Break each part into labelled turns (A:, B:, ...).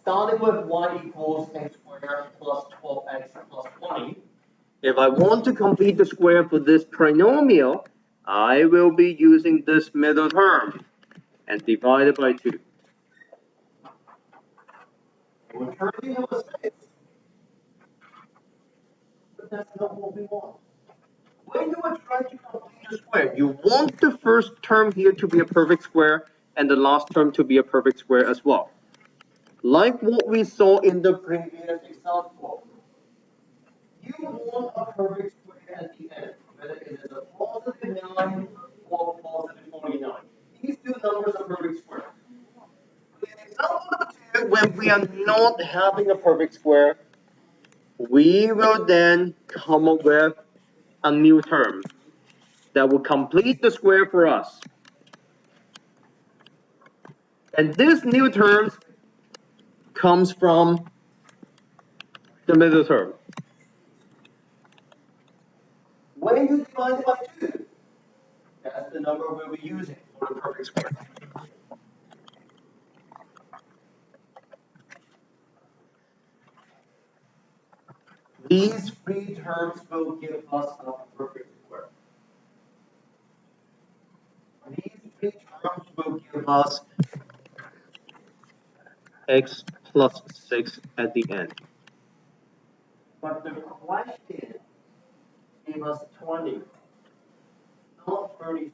A: starting with y equals x squared plus 12x plus 20. If I want to complete the square for this trinomial, I will be using this middle term and divide it by 2. It will turn into a 6. But that's not what we want. When you are trying to complete a square, you want the first term here to be a perfect square and the last term to be a perfect square as well. Like what we saw in the previous example. You want a perfect square at the end, whether it is a positive 9 or positive 49. These two numbers are perfect squares. In example number 2, when we are not having a perfect square, we will then come up with a new term that will complete the square for us. And this new term comes from the middle term. When you divide it by 2, that's the number we'll be using for the perfect square. These three terms will give us a perfect square. These three terms will give us x plus 6 at the end. But the question gave us 20, not 36.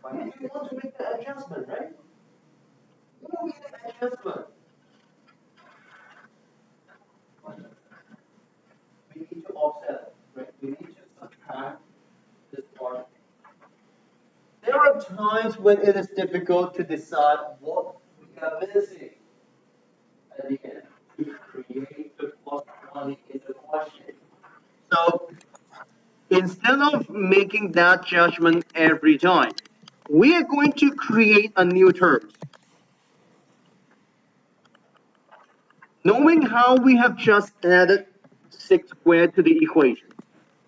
A: But you want to make the adjustment, right? You will make the adjustment. We need to offset, right? We need to subtract this part. There are times when it is difficult to decide what we are missing at the end to create the plus 20 in the question. So instead of making that judgment every time, we are going to create a new term. Knowing how we have just added 6 squared to the equation,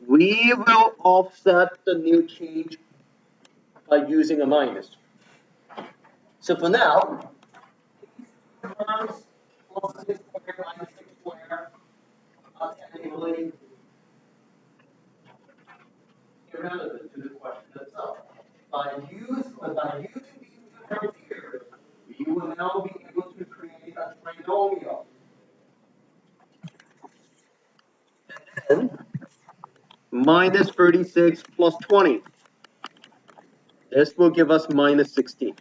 A: we will offset the new change by using a minus. So for now, terms plus 6 squared minus 6 squared are technically irrelevant to the question itself. By using these two terms here, we will now be able to create a trinomial. And then minus 36 plus 20. This will give us minus 16.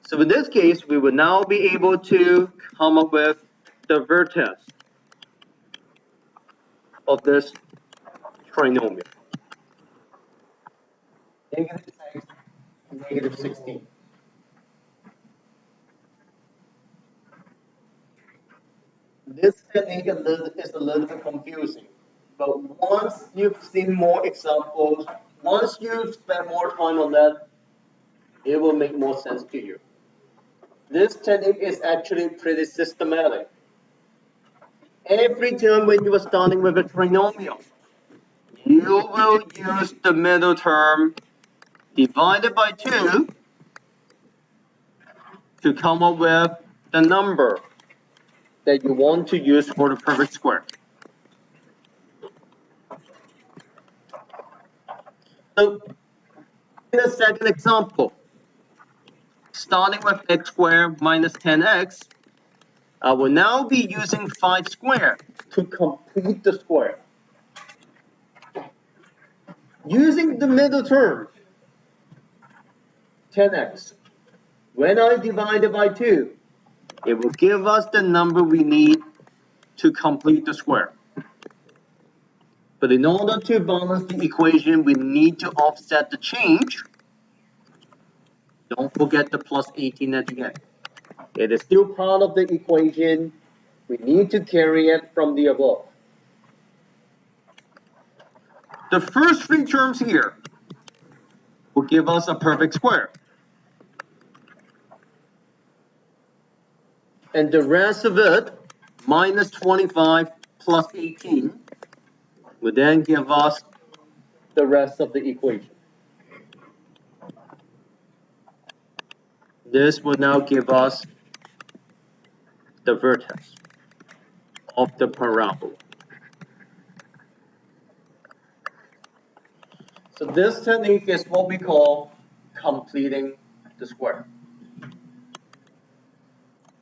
A: So in this case, we will now be able to come up with the vertex of this trinomial. Negative 6, negative 16. This technique is a little bit confusing, but once you've seen more examples, once you've spent more time on that, it will make more sense to you. This technique is actually pretty systematic. Every time when you are starting with a trinomial, you will use the middle term divided by 2 to come up with the number that you want to use for the perfect square. So, in the second example, starting with x squared minus 10x, I will now be using 5 squared to complete the square. Using the middle term, 10x, when I divide it by 2, it will give us the number we need to complete the square. But in order to balance the equation, we need to offset the change. Don't forget the plus 18 at the end. It is still part of the equation. We need to carry it from the above. The first 3 terms here will give us a perfect square. And the rest of it, minus 25 plus 18, will then give us the rest of the equation. This will now give us the vertex of the parabola. So this technique is what we call completing the square.